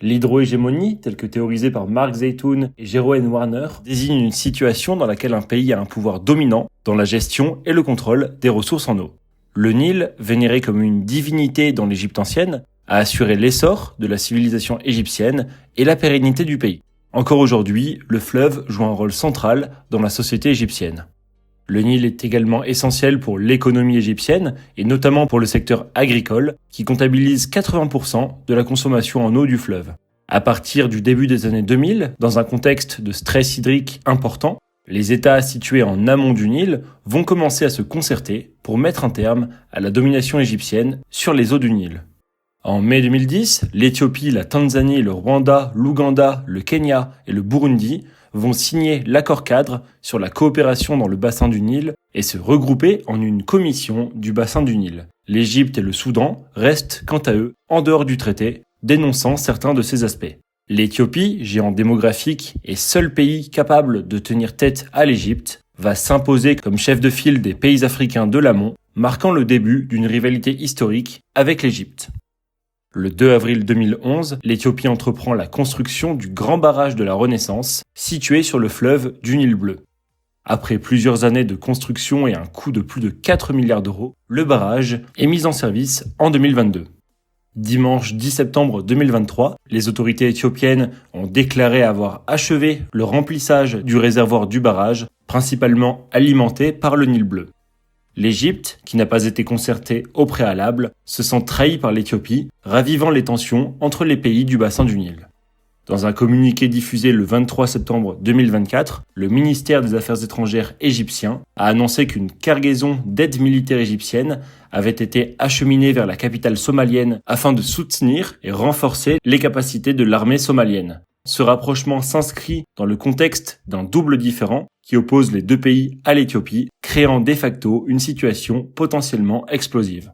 L'hydrohégémonie, telle que théorisée par Mark Zeytoun et Jeroen Warner, désigne une situation dans laquelle un pays a un pouvoir dominant dans la gestion et le contrôle des ressources en eau. Le Nil, vénéré comme une divinité dans l'Égypte ancienne, a assuré l'essor de la civilisation égyptienne et la pérennité du pays. Encore aujourd'hui, le fleuve joue un rôle central dans la société égyptienne. Le Nil est également essentiel pour l'économie égyptienne et notamment pour le secteur agricole qui comptabilise 80% de la consommation en eau du fleuve. À partir du début des années 2000, dans un contexte de stress hydrique important, les États situés en amont du Nil vont commencer à se concerter pour mettre un terme à la domination égyptienne sur les eaux du Nil. En mai 2010, l'Éthiopie, la Tanzanie, le Rwanda, l'Ouganda, le Kenya et le Burundi vont signer l'accord cadre sur la coopération dans le bassin du Nil et se regrouper en une commission du bassin du Nil. L'Égypte et le Soudan restent, quant à eux, en dehors du traité, dénonçant certains de ces aspects. L'Éthiopie, géant démographique et seul pays capable de tenir tête à l'Égypte, va s'imposer comme chef de file des pays africains de l'amont, marquant le début d'une rivalité historique avec l'Égypte. Le 2 avril 2011, l'Éthiopie entreprend la construction du grand barrage de la Renaissance, situé sur le fleuve du Nil bleu. Après plusieurs années de construction et un coût de plus de 4 milliards d'euros, le barrage est mis en service en 2022. Dimanche 10 septembre 2023, les autorités éthiopiennes ont déclaré avoir achevé le remplissage du réservoir du barrage, principalement alimenté par le Nil bleu. L'Égypte, qui n'a pas été concertée au préalable, se sent trahie par l'Éthiopie, ravivant les tensions entre les pays du bassin du Nil. Dans un communiqué diffusé le 23 septembre 2024, le ministère des Affaires étrangères égyptien a annoncé qu'une cargaison d'aide militaire égyptienne avait été acheminée vers la capitale somalienne afin de soutenir et renforcer les capacités de l'armée somalienne. Ce rapprochement s'inscrit dans le contexte d'un double différend qui oppose les deux pays à l'Éthiopie, créant de facto une situation potentiellement explosive.